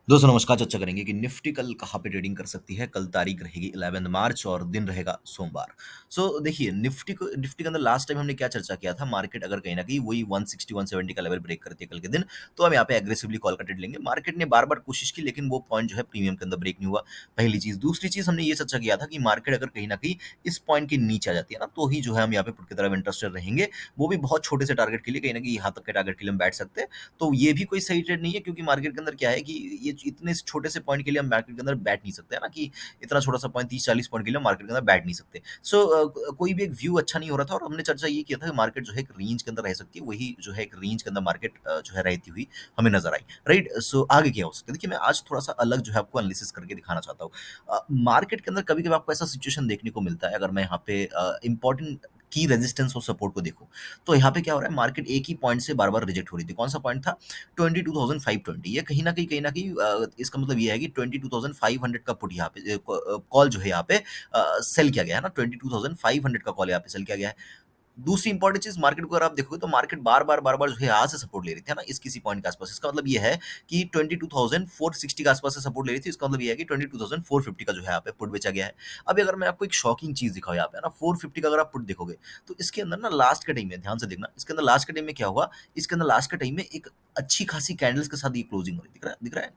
दोस्तों नमस्कार। चर्चा करेंगे कि निफ्टी कल कहाँ पे ट्रेडिंग कर सकती है। कल तारीख रहेगी 11 मार्च और दिन रहेगा सोमवार। देखिए निफ्टी के अंदर लास्ट टाइम हमने क्या चर्चा किया था। मार्केट अगर कहीं ना कहीं वही 160 170 का लेवल ब्रेक करती है कल के दिन, तो हम यहाँ पे एग्रेसिवली कॉल का ट्रेड लेंगे। मार्केट ने बार बार कोशिश की लेकिन वो पॉइंट जो है प्रीमियम के अंदर ब्रेक नहीं हुआ। पहली चीज। दूसरी चीज हमने ये चर्चा किया था कि मार्केट अगर कहीं ना कहीं इस पॉइंट के नीचे आ जाती है ना, तो ही जो है हम यहाँ पे पुट की तरफ इंटरेस्टेड रहेंगे। वो भी बहुत छोटे से टारगेट के लिए, कहीं ना कहीं यहाँ तक के टारगेट के लिए हम बैठ सकते हैं। तो ये भी कोई सही ट्रेड नहीं है, क्योंकि मार्केट के अंदर क्या है कि ये इतने छोटे से पॉइंट के लिए हम मार्केट के अंदर बैठ नहीं सकते है ना, कि इतना छोटा सा पॉइंट 30-40 पॉइंट के लिए मार्केट के अंदर बैठ नहीं सकते। कोई भी एक व्यू अच्छा नहीं हो रहा था, और हमने चर्चा ये किया था कि मार्केट जो है एक रेंज के अंदर रह सकती है। वही जो है एक रेंज के अंदर मार्केट जो है रहती हुई हमें नजर आई। राइट। आगे क्या हो सकता है, देखिए मैं आज थोड़ा सा अलग जो है आपको एनालिसिस करके दिखाना चाहता हूँ। मार्केट के अंदर कभी कभी आपको ऐसा सिचुएशन देखने को मिलता है। अगर मैं यहाँ पे इंपॉर्टेंट की रेजिस्टेंस और सपोर्ट को देखूं, तो यहाँ पे क्या हो रहा है, मार्केट एक ही पॉइंट से बार बार रिजेक्ट हो रही थी। कौन सा पॉइंट था? 22,520। ये कहीं ना कहीं इसका मतलब ये है कि 22,500 का पुट यहाँ पे कॉल जो है यहाँ पे सेल किया गया है ना। 22,500 का कॉल यहाँ पे सेल किया गया है। दूसरी इंपॉर्टेंट चीज, मार्केट को अगर आप देखोगे तो मार्केट बार बार जो है यहाँ से सपोर्ट ले रही थी है ना, इस किसी पॉइंट के आसपास। इसका मतलब ये है कि 22,460 के आसपास से सपोर्ट ले रही थी। इसका मतलब ये है कि 22,450 का जो है यहाँ पे पुट बेचा गया है। अभी अगर मैं आपको एक शॉकिंग चीज दिखाऊं यहाँ पे है ना, 450 का अगर आप पुट देखोगे, तो इसके अंदर ना लास्ट के टाइम में ध्यान से देखना, इसके अंदर लास्ट के टाइम में क्या हुआ। इसके अंदर लास्ट के टाइम में एक अच्छी खासी कैंडल्स के साथ ये क्लोजिंग हो रही है। दिख रहा है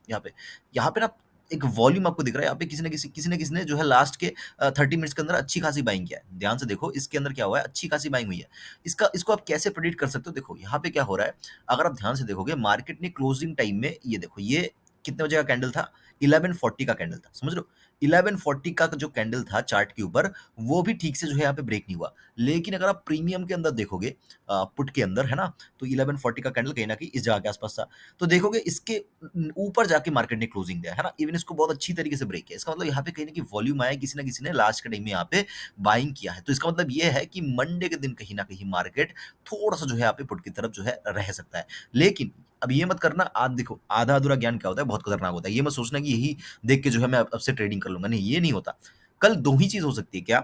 यहाँ पे ना एक वॉल्यूम आपको दिख रहा है। यहाँ पे किसी ने जो है लास्ट के 30 मिनट्स के अंदर अच्छी खासी बाइंग किया है। ध्यान से देखो, इसके अंदर क्या हुआ है, अच्छी खासी बाइंग हुई है। इसको आप कैसे प्रेडिक्ट कर सकते हो? देखो यहाँ पे क्या हो रहा है। अगर आप ध्यान से देखोगे, मार्केट ने क्लोजिंग टाइम में ये देखो, ये कितने बजे का कैंडल था? 11:40 का कैंडल था, समझ रहे हो? 11:40 का जो कैंडल था चार्ट के ऊपर, वो भी ठीक से जो है यहाँ पे ब्रेक नहीं हुआ। लेकिन अगर आप प्रीमियम के अंदर देखोगे, पुट के अंदर है ना, तो 11:40 का कैंडल कहीं ना कहीं इस जगह के आसपास था। तो देखोगे इसके ऊपर जाके मार्केट ने क्लोजिंग दिया है ना, इवन इसको बहुत अच्छी तरीके से ब्रेक किया। इसका मतलब यहाँ पे कहीं ना कहीं वॉल्यूम आया, किसी ना किसी ने लास्ट के टाइम में यहाँ पे बाइंग किया है। तो इसका मतलब ये है कि मंडे के दिन कहीं ना कहीं मार्केट थोड़ा सा जो है यहाँ पे पुट की तरफ जो है रह सकता है। लेकिन अब ये मत करना, आज देखो आधा अधूरा ज्ञान क्या होता है, बहुत खतरनाक होता है। ये मत सोचना कि यही देख के जो है मैं अब से ट्रेडिंग कर लूंगा, नहीं ये नहीं होता। कल दो ही चीज हो सकती है क्या।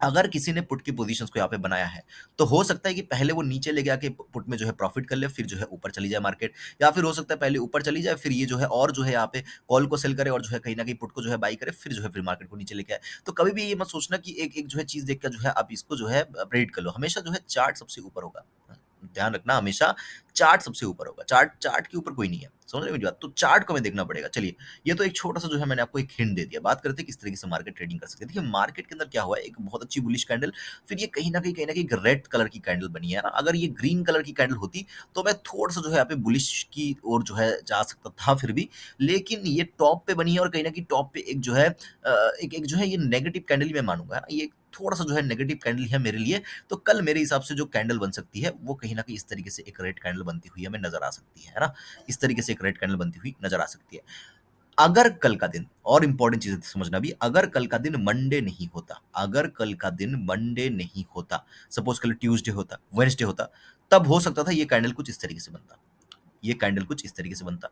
अगर किसी ने पुट की पोजीशंस को यहाँ पे बनाया है, तो हो सकता है कि पहले वो नीचे लेके आके पुट में जो है प्रॉफिट कर ले, फिर जो है ऊपर चली जाए मार्केट। या फिर हो सकता है पहले ऊपर चली जाए, फिर ये जो है और जो है यहाँ पे कॉल को सेल करे, और जो है कहीं ना कहीं पुट को जो है बाई करे, फिर जो है फिर मार्केट को नीचे लेके आए। तो कभी भी ये मत सोचना कि एक एक जो है चीज देखकर जो है आप इसको जो है प्रेडिक्ट कर लो। हमेशा जो है चार्ट सबसे ऊपर होगा। ध्यान रखना, हमेशा चार्ट सबसे ऊपर होगा। चार्ट चार्ट के ऊपर कोई नहीं है, समझ रहे हो मेरी बात? तो चार्ट को हमें देखना पड़ेगा। चलिए, ये तो एक छोटा सा जो है मैंने आपको एक हिंट दे दिया। बात करते हैं किस तरीके से मार्केट ट्रेडिंग कर सकते हैं। देखिए मार्केट के अंदर क्या हुआ है, एक बहुत अच्छी बुलिश कैंडल, फिर ये कहीं ना कहीं रेड कलर की कैंडल बनी है ना। अगर ये ग्रीन कलर की कैंडल होती, तो मैं थोड़ा सा जो है यहाँ पे बुलिश की ओर जो है जा सकता था फिर भी। लेकिन ये टॉप पे बनी है, और कहीं ना कहीं टॉप पे एक जो है एक एक जो है ये नेगेटिव कैंडल ही मैं मानूंगा, है ना। ये थोड़ा सा जो है नेगेटिव कैंडल है मेरे लिए। तो कल मेरे हिसाब से जो कैंडल बन सकती है, वो कहीं ना कहीं इस तरीके से एक रेड कैंडल बनती हुई हमें नजर आ सकती है ना। इस तरीके से एक रेड कैंडल बनती हुई नजर आ सकती है। अगर कल का दिन, और इंपॉर्टेंट चीज समझना भी, अगर कल का दिन मंडे नहीं होता, अगर कल का दिन मंडे नहीं होता, सपोज कल ट्यूसडे होता, वेडनेसडे होता, तब हो सकता था ये कैंडल कुछ इस तरीके से बनता। ये कैंडल कुछ इस तरीके से बनता।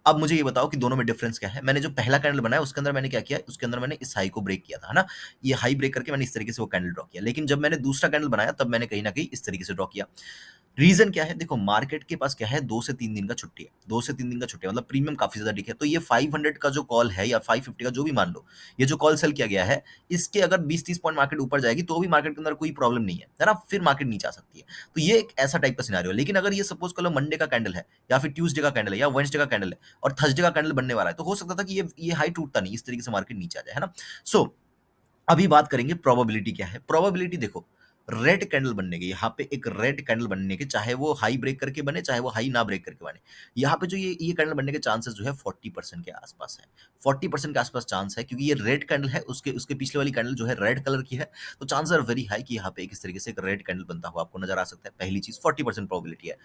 अब मुझे ये बताओ कि दोनों में डिफरेंस क्या है। मैंने जो पहला कैंडल बनाया उसके अंदर मैंने क्या किया, उसके अंदर मैंने इस हाई को ब्रेक किया था, है ना। ये हाई ब्रेक करके मैंने इस तरीके से वो कैंडल ड्रॉ किया। लेकिन जब मैंने दूसरा कैंडल बनाया, तब मैंने कहीं ना कहीं इस तरीके से ड्रॉ किया। रीजन क्या है? देखो मार्केट के पास क्या है, 2 से 3 दिन का छुट्टी है। 2 से 3 दिन का छुट्टी है, मतलब प्रीमियम काफी ज्यादा दिखे। तो ये 500 का जो कॉल है, या 550 का जो भी मान लो, ये जो कॉल सेल किया गया है, इसके अगर 20-30 पॉइंट मार्केट ऊपर जाएगी, तो भी मार्केट के अंदर कोई प्रॉब्लम नहीं है ना। फिर मार्केट नीचे आ सकती है। तो ये एक ऐसा टाइप का सिनारियो है। लेकिन अगर ये सपोज करो मंडे का कैंडल है, या फिर ट्यूसडे का कैंडल है, या वेडनेसडे का कैंडल है, और थर्सडे का कैंडल बनने वाला है, तो हो सकता था कि ये हाई टूटता नहीं, इस तरीके से मार्केट नीचे आ जाए, है ना। सो अभी बात करेंगे प्रोबेबिलिटी क्या है। प्रोबेबिलिटी देखो, रेड कैंडल बनने की, यहाँ पे एक रेड कैंडल बनने के, चाहे वो हाई ब्रेक करके बने, चाहे वो हाई ना ब्रेक करके बने, यहाँ पे जो ये कैंडल बनने के चांसेस जो है 40% के आसपास है। 40% के आसपास चांस है, क्योंकि ये रेड कैंडल है, उसके उसके पिछले वाली कैंडल जो है रेड कलर की है। तो चांसेस आर वेरी हाई कि यहाँ पे इस तरीके से एक रेड कैंडल बनता हुआ आपको नजर आ सकता है। पहली चीज, 40% प्रोबेबिलिटी है।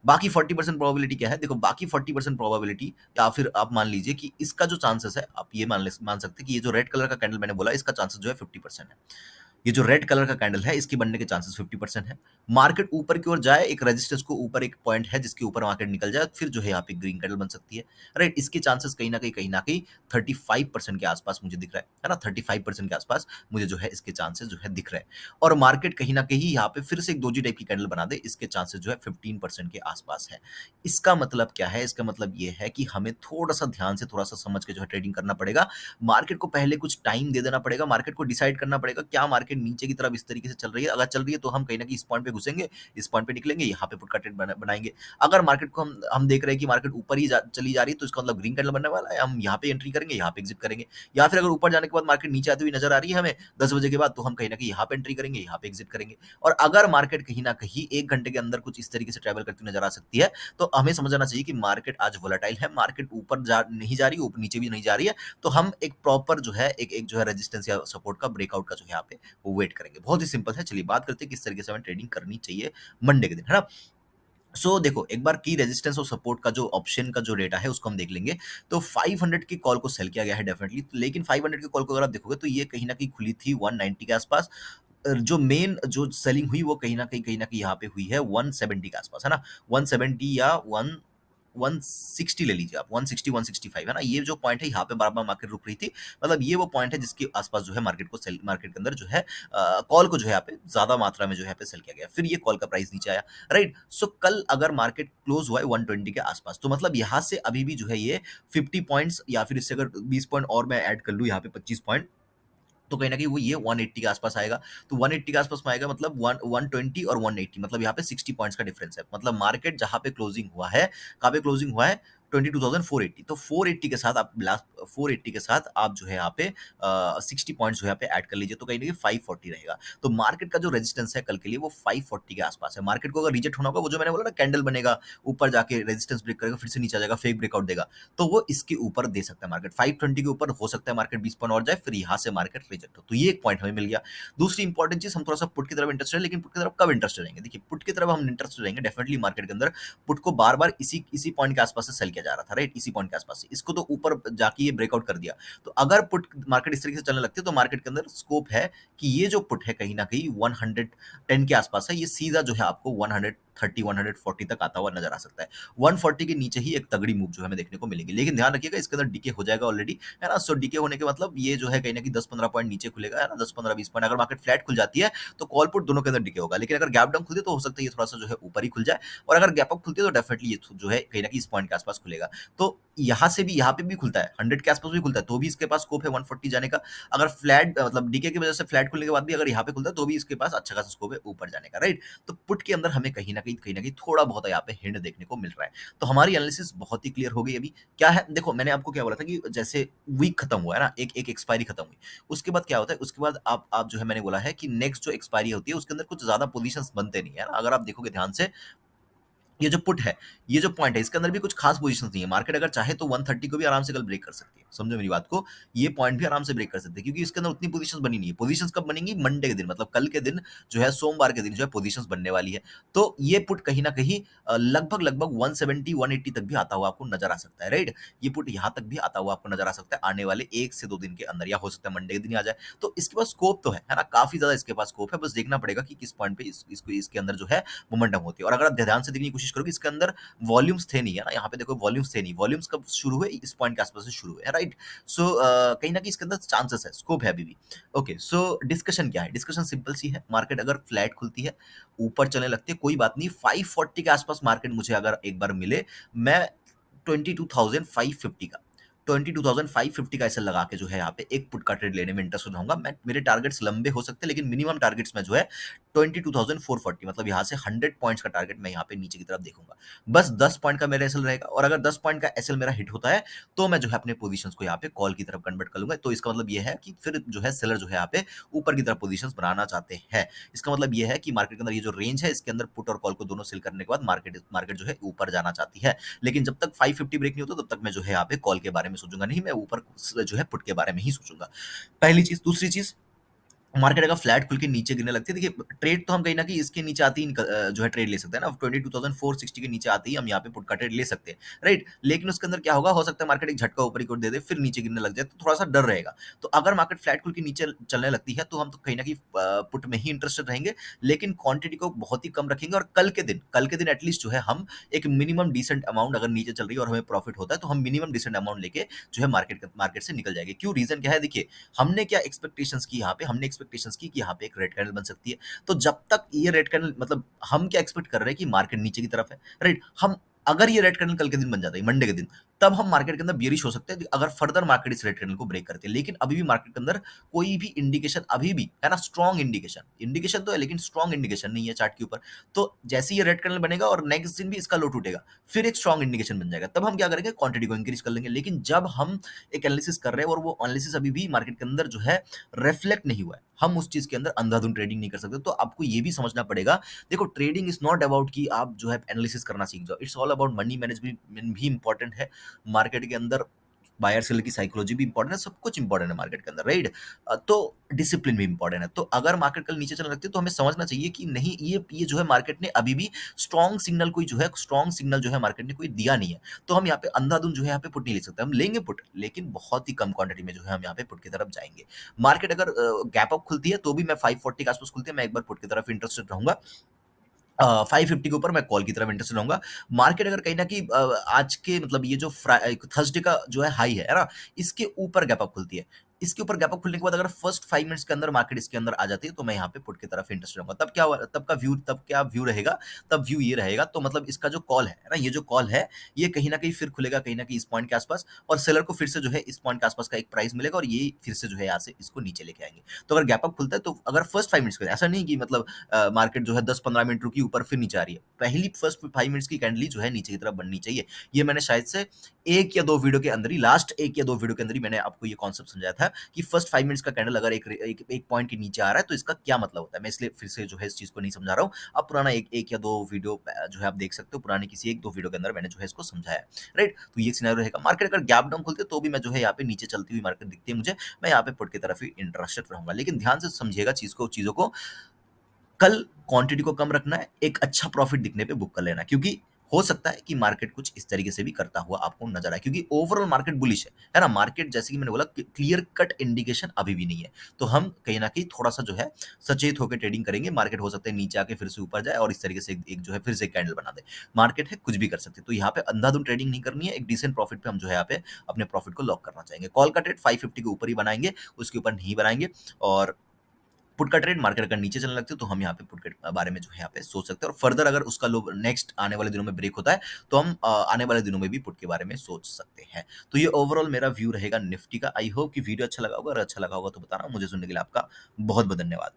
बाकी 40% प्रोबेबिलिटी क्या है? देखो बाकी 40% प्रोबेबिलिटी, या फिर आप मान लीजिए कि इसका जो चांसेस है, आप ये मान सकते हैं कि ये जो रेड कलर का कैंडल मैंने बोला, इसका चांसेस जो है 50% है। ये जो रेड कलर का कैंडल है इसके बनने के चांसेस 50% है। मार्केट ऊपर की ओर जाए, एक रेजिस्टेंस को ऊपर एक पॉइंट है जिसके ऊपर मार्केट निकल जाए, फिर जो है यहाँ पे ग्रीन कैंडल बन सकती है। राइट, इसके चांसेस कहीं ना कहीं 35% के आसपास मुझे दिख रहा है ना, 35% के आसपास मुझे जो है इसके चांसेस जो है दिख रहे हैं। और मार्केट कहीं ना कहीं यहाँ पे फिर से एक दोजी टाइप की कैंडल बना दे, इसके चांसेस जो है 15% के आसपास है। इसका मतलब क्या है? इसका मतलब ये है कि हमें थोड़ा सा ध्यान से, थोड़ा सा समझ के जो है ट्रेडिंग करना पड़ेगा। मार्केट को पहले कुछ टाइम दे देना पड़ेगा, मार्केट को डिसाइड करना पड़ेगा क्या मार्केट नीचे की तरफ इस तरीके से चल रही है। अगर चल रही है तो हम कहीं ना कहीं इस पॉइंट पे घुसेंगे, इस पॉइंट पे निकलेंगे, यहाँ पे पुट का ट्रेड बनाएंगे। अगर मार्केट को हम देख रहे हैं कि मार्केट ऊपर ही चली जा रही है, तो इसका मतलब ग्रीन कैंडल बनने वाला है, हम यहाँ पे एंट्री करेंगे, यहाँ पे एग्जिट करेंगे। या फिर अगर ऊपर जाने के बाद मार्केट नीचे आती हुई नजर आ रही है हमें 10 बजे के बाद, तो हम कहीं ना कहीं यहाँ पे एंट्री करेंगे, यहाँ पे एग्जिट करेंगे। और अगर मार्केट कहीं ना कहीं 1 घंटे के अंदर कुछ इस तरीके से ट्रेवल करती हुई नजर आ सकती है, तो हमें समझ आना चाहिए कि मार्केट आज वोलेटाइल है, मार्केट ऊपर जा नहीं जा रही, ऊपर नीचे भी नहीं जा रही है। तो हम एक प्रॉपर जो है एक जो है रेजिस्टेंस या सपोर्ट का ब्रेकआउट का जो है यहाँ पे वो वेट करेंगे। बहुत ही सिंपल है। चलिए बात करते हैं किस तरीके से हमें ट्रेडिंग करनी चाहिए मंडे के दिन, है ना। देखो, एक बार की रेजिस्टेंस और सपोर्ट का जो ऑप्शन का जो डेटा है उसको हम देख लेंगे। तो 500 की कॉल को सेल किया गया है डेफिनेटली, लेकिन 500 की कॉल को अगर आप देखोगे तो ये कहीं ना कहीं खुली थी 190 के आसपास। जो मेन जो सेलिंग हुई वो कहीं ना कहीं यहाँ पे हुई है 170 के आसपास, है ना। 170 या 160 ले लीजिए आप, 160 165, है ना। ये जो पॉइंट है यहाँ पे बार-बार मार्केट रुक रही थी। मतलब ये वो पॉइंट है जिसके आस-पास जो है मार्केट के अंदर जो है कॉल को जो है यहाँ पे ज़्यादा मात्रा में जो है यहाँ पे सेल किया गया। फिर ये कॉल का प्राइस नीचे आया, राइट। कल अगर मार्केट क्लोज़ हुआ है 120 के आस-पास, तो मतलब यहाँ से अभी भी जो है ये 50 पॉइंट्स या फिर इससे अगर 20 पॉइंट और मैं ऐड कर लूँ यहाँ पे 25 पॉइंट, तो कहीं न कहीं वो ये 180 के आस-पास आएगा। तो 180 के आस-पास में आएगा, मतलब 120 और 180, मतलब यहाँ पे 60 पॉइंट्स का डिफरेंस है। मतलब मार्केट जहाँ पे क्लोजिंग हुआ है, कहाँ पे क्लोजिंग हुआ है? 22,480। तो 480 के साथ आप लास्ट 480 के साथ आप जो है यहाँ पे 60 पॉइंट्स जो है यहाँ पे ऐड कर लीजिए, तो कहीं न कहीं 540 रहेगा। तो मार्केट का जो रेजिस्टेंस है कल के लिए वो 540 के आस-पास है। मार्केट को अगर रिजेक्ट होना होगा, वो जो मैंने बोला ना कैंडल बनेगा, ऊपर जाके रेजिस्टेंस ब्रेक करेगा, फिर से नीचे आ जाएगा, फेक ब्रेकआउट देगा। तो वो इसके ऊपर दे सकता है मार्केट, 520 के ऊपर हो सकता है मार्केट 20 पॉइंट और जाए, फिर यहाँ से मार्केट रिजेक्ट हो। तो ये एक पॉइंट हमें मिल गया। दूसरी इंपॉर्टेंट चीज, हम थोड़ा सा पुट की तरफ इंटरेस्टेड है, लेकिन पुट की तरफ कब इंटरेस्टेड रहेंगे? देखिए, पुट की तरफ हम इंटरेस्टेड रहेंगे डेफिनेटली मार्केट के अंदर। पुट को बार बार इसी इसी पॉइंट के आसपास से सेल किया जा रहा था, राइट, इसी पॉइंट के आसपास से। इसको तो ऊपर जाके ये ब्रेकआउट कर दिया। तो अगर पुट मार्केट इस तरीके से चलने लगती है, तो मार्केट के अंदर स्कोप है कि ये जो पुट है कहीं ना कहीं 110 के आसपास है, ये सीधा जो है आपको 130 140 तक आता हुआ नजर आ सकता है। 140 के नीचे ही एक तगड़ी मूव जो है हमें देखने को मिलेगी, लेकिन ध्यान रखिएगा इसके अंदर डीके हो जाएगा ऑलरेडी, है ना। डीके होने के मतलब ये जो है कहीं ना कहीं 10-15 पॉइंट नीचे खुलेगा, है ना, 10-15-20 पॉइंट। अगर मार्केट फ्लैट खुल जाती है तो कॉल पुट दोनों के अंदर डीके होगा, लेकिन अगर गैप डाउन खुलती है तो हो सकता है ये थोड़ा सा जो है ऊपर ही खुल जाए। और अगर गैप अप खुलती है तो डेफिनेटली ये जो है कहीं ना कहीं इस पॉइंट के आसपास खुलेगा। तो यहाँ से भी, यहाँ पे भी खुलता है, 100 के आसपास भी खुलता है, तो भी इसके पास स्कोप है 140 जाने का। अगर फ्लैट मतलब डीके की वजह से फ्लैट खुलने के बाद भी अगर यहाँ पे खुलता है, तो भी इसके पास अच्छा खासा स्कोप है ऊपर जाने का, राइट। तो पुट के अंदर हमें कहीं ना कहीं थोड़ा बहुत यहाँ पे हिंट देखने को मिल रहा है। तो हमारी एनालिसिस बहुत ही क्लियर हो गई अभी। क्या है, देखो मैंने आपको क्या बोला था कि जैसे वीक खत्म हुआ है ना, एक एक एक्सपायरी खत्म हुई, उसके बाद क्या होता है, उसके बाद आप जो है, मैंने बोला है कि नेक्स्ट जो एक्सपायरी होती है उसके अंदर कुछ ज्यादा पोजीशंस बनते नहीं है ना। अगर आप देखोगे ध्यान से, ये जो पुट है, ये जो पॉइंट है, इसके अंदर भी कुछ खास पोजीशंस नहीं है। मार्केट अगर चाहे तो 130 को भी आराम से कल ब्रेक कर सकती है, समझो मेरी बात को। ये पॉइंट भी आराम से ब्रेक कर सकते हैं, क्योंकि इसके अंदर उतनी पोजीशंस बनी नहीं है। पोजीशंस कब बनेंगी? मंडे के दिन, मतलब कल के दिन जो है, सोमवार के दिन जो है पोजीशंस बनने वाली है। तो ये पुट कहीं ना कहीं लगभग लगभग 170 180 तक भी आता हुआ आपको नजर आ सकता है, राइट। ये पुट यहाँ तक भी आता हुआ आपको नजर आ सकता है आने वाले 1 से 2 दिन के अंदर, या हो सकता है मंडे के दिन ही आ जाए। तो इसके पास स्कोप तो है ना, काफी ज्यादा इसके पास स्कोप है। बस देखना पड़ेगा कि किस पॉइंट पे इसको इसके अंदर जो है मोमेंटम होती है। और अगर आप ध्यान से देखने की कोशिश करोगे, इसके अंदर वॉल्यूम्स थे नहीं, है ना। यहाँ पे देखो वॉल्यूम्स थे नहीं। वॉल्यूम्स कब शुरू हुए? इस पॉइंट के आसपास से शुरू हुए, राइट। कहीं ना कहीं इसके अंदर चांसेस है, स्कोप है अभी भी। ओके, डिस्कशन क्या है? डिस्कशन सिंपल सी है। मार्केट अगर फ्लैट खुलती है, ऊपर चलने लगती है, कोई बात नहीं, 540 के आसपास मार्केट मुझे अगर एक बार मिले, मैं 22,550 का 22,550 का ऐसे लगा के जो है यहाँ पे एक पुट का ट्रेड लेने में इंटरेस्टेड होऊंगा मैं। मेरे टारगेट्स लंबे हो सकते हैं, लेकिन मिनिमम टारगेट्स में जो है 22,440, मतलब यहाँ से 100 पॉइंट्स का टारगेट मैं यहाँ पे नीचे की तरफ देखूंगा। बस 10 पॉइंट का मेरा एसएल रहेगा, और अगर 10 पॉइंट का एसएल मेरा हिट होता है, तो मैं जो है अपने पोजीशंस को यहाँ पे कॉल की तरफ कन्वर्ट कर लूंगा। तो इसका मतलब ये है कि फिर जो है सेलर जो है यहाँ पे ऊपर की तरफ पोजीशंस बनाना चाहते हैं। इसका मतलब ये है कि मार्केट के अंदर ये जो रेंज है, इसके अंदर पुट और कॉल को दोनों सेल करने के बाद मार्केट मार्केट जो है ऊपर जाना चाहती है। लेकिन जब तक 550 ब्रेक नहीं होता, तब तक मैं जो है यहाँ पे कॉल के बारे में सोचूंगा नहीं, मैं ऊपर जो है पुट के बारे में ही सोचूंगा। पहली चीज। दूसरी चीज, मार्केट अगर फ्लैट खुल के नीचे गिरने लगती है, देखिए ट्रेड तो हम कहीं न कहीं इसके नीचे आते ही जो है ट्रेड ले सकते हैं ना, 22,460 के नीचे आते ही हम यहाँ पे पुट का ट्रेड ले सकते हैं, राइट? लेकिन उसके अंदर क्या होगा, हो सकता है मार्केट एक झटका ऊपर की ओर दे दे, फिर नीचे गिरने लग जाए, तो थोड़ा-सा डर रहेगा। तो अगर मार्केट फ्लैट खुल के नीचे चलने लगती है, तो हम तो कहीं न कहीं पुट में ही इंटरेस्टेड रहेंगे, लेकिन क्वांटिटी को बहुत ही कम रखेंगे और कल के दिन एटलीस्ट जो है हम एक मिनिमम डिसेंट अमाउंट, अगर नीचे चल रही है और हमें प्रॉफिट होता है, तो हम मिनिमम डिसेंट अमाउंट लेके जो है मार्केट से निकल जाएँगे। क्यों? रीज़न क्या है? देखिए, हमने क्या एक्सपेक्टेशंस की यहाँ पे, हमने एक्सपेक्टेशंस की कि यहाँ पे एक रेड कैंडल बन सकती है। तो जब तक ये रेड कैंडल, मतलब हम क्या एक्सपेक्ट कर रहे हैं कि मार्केट नीचे की तरफ है, राइट? हम अगर ये रेड कैंडल कल के दिन बन जाता है, मंडे के दिन, तब हम मार्केट के अंदर बियरिश हो सकते हैं अगर फर्दर मार्केट इस रेड कैंडल को ब्रेक करती है। लेकिन अभी भी मार्केट के अंदर कोई भी इंडिकेशन अभी भी है ना, स्ट्रॉन्ग इंडिकेशन इंडिकेशन तो है, लेकिन स्ट्रॉन्ग इंडिकेशन नहीं है चार्ट के ऊपर। तो जैसे ही ये रेड कैंडल बनेगा और नेक्स्ट दिन भी इसका लो टूटेगा, फिर एक स्ट्रॉन्ग इंडिकेशन बन जाएगा, तब हम क्या करेंगे, क्वांटिटी को इंक्रीज कर लेंगे। लेकिन जब हम एक एनालिसिस कर रहे हैं और वो एनालिसिस अभी भी मार्केट के अंदर जो है रिफ्लेक्ट नहीं हुआ है, हम उस चीज के अंदर अंधाधुंध ट्रेडिंग नहीं कर सकते। तो आपको ये भी समझना पड़ेगा, देखो ट्रेडिंग इज नॉट अबाउट कि आप जो है एनालिसिस करना सीख जाओ, it's all about money management भी इंपॉर्टेंट है मार्केट के अंदर। बायर सेलर की साइकोलॉजी भी इंपॉर्टेंट है, सब कुछ इंपॉर्टेंट है मार्केट के अंदर, राइट? तो डिसिप्लिन भी इंपॉर्टेंट है। तो अगर मार्केट कल नीचे चलने लगती है, तो हमें समझना चाहिए कि नहीं, ये जो है मार्केट ने अभी भी स्ट्रॉन्ग सिग्नल जो है मार्केट ने कोई दिया नहीं है। तो हम यहाँ पे अंधाधुंध जो है यहाँ पे पुट नहीं ले सकते, हम लेंगे पुट, लेकिन बहुत ही कम क्वांटिटी में जो है हम यहाँ पे पुट की तरफ जाएंगे। मार्केट अगर गैप अप खुलती है, तो भी मैं 540 के आसपास खुलती है, मैं एक बार पुट की तरफ इंटरेस्टेड रहूंगा। 550 के ऊपर मैं कॉल की तरफ इंटरेस्टेड रहूंगा। मार्केट अगर कहीं न कहीं आज के, मतलब ये जो थर्सडे का जो है हाई है ना? इसके ऊपर गैप अप खुलती है। इसके ऊपर गैप अप खुलने के बाद अगर फर्स्ट 5 मिनट्स के अंदर मार्केट इसके अंदर आ जाती है, तो मैं यहाँ पे पुट की तरफ इंटरेस्टेड रहूँगा। तब क्या व्यू रहेगा? तब व्यू ये रहेगा, तो मतलब इसका जो कॉल है ना? ये जो कॉल है, ये कहीं न कहीं फिर खुलेगा कहीं न कहीं इस पॉइंट के आसपास, और सेलर को फिर से जो है इस पॉइंट के आसपास का एक प्राइस मिलेगा, और ये फिर से जो है यहाँ से इसको नीचे लेके आएँगे। तो अगर गैप अप खुलता है, तो अगर फर्स्ट 5 मिनट्स का, ऐसा नहीं कि मतलब मार्केट जो है 10-15 मिनट रुकी, ऊपर फिर नीचे आ रही है। पहली फर्स्ट 5 मिनट्स की कैंडल ही जो है नीचे की तरफ बननी चाहिए। ये मैंने शायद से 1 या 2 वीडियो के अंदर ही, लास्ट 1 या 2 वीडियो के अंदर ही मैंने आपको ये कॉन्सेप्ट समझाया था कि फर्स्ट 5 मिनट्स का कैंडल अगर एक पॉइंट के नीचे आ रहा है, तो इसका क्या मतलब होता है। मैं इसलिए फिर से जो है इस चीज़ को नहीं समझा रहा हूँ। आप पुराना 1 या 2 वीडियो जो है आप देख सकते हो। पुराने किसी 1-2 वीडियो के अंदर मैंने जो है इसको समझाया है, राइट? तो ये सिनेरियो रहेगा। मार्केट अगर गैप डाउन खुलती है, तो भी मैं जो है यहाँ पे नीचे चलती हुई मार्केट दिखती है मुझे, मैं यहाँ पे पुट की तरफ ही इंटरेस्टेड रहूँगा। लेकिन ध्यान से समझिएगा चीज़ों को, कल क्वांटिटी को कम रखना है, एक अच्छा प्रॉफिट दिखने पे बुक कर लेना है, क्योंकि हो सकता है कि मार्केट कुछ इस तरीके से भी करता हुआ आपको नजर आए, क्योंकि ओवरऑल मार्केट बुलिश है ना? मार्केट जैसे कि मैंने बोला, क्लियर कट इंडिकेशन अभी भी नहीं है। तो हम कहीं न कहीं थोड़ा-सा जो है सचेत होकर ट्रेडिंग करेंगे। मार्केट हो सकता है नीचे आके फिर से ऊपर जाए और इस तरीके से एक एक जो है फिर से कैंडल बना दे। मार्केट है, कुछ भी कर सकती है। तो यहाँ पे अंधाधुंध ट्रेडिंग नहीं करनी है, एक डिसेंट प्रॉफिट पे हम जो है यहाँ पे अपने प्रॉफिट को लॉक करना चाहेंगे। कॉल का ट्रेड 550 के ऊपर ही बनाएँगे, उसके ऊपर नहीं बनाएँगे। और पुट का ट्रेड, मार्केट अगर नीचे चलने लगती है, तो हम यहाँ पे पुट के बारे में जो है यहाँ पे सोच सकते हैं, और फर्दर अगर उसका लो नेक्स्ट आने वाले दिनों में ब्रेक होता है, तो हम आने वाले दिनों में भी पुट के बारे में सोच सकते हैं। तो ये ओवरऑल मेरा व्यू रहेगा निफ्टी का। आई होप कि वीडियो अच्छा लगा होगा, अगर अच्छा लगा होगा तो बताना। मुझे सुनने के लिए आपका बहुत बहुत धन्यवाद।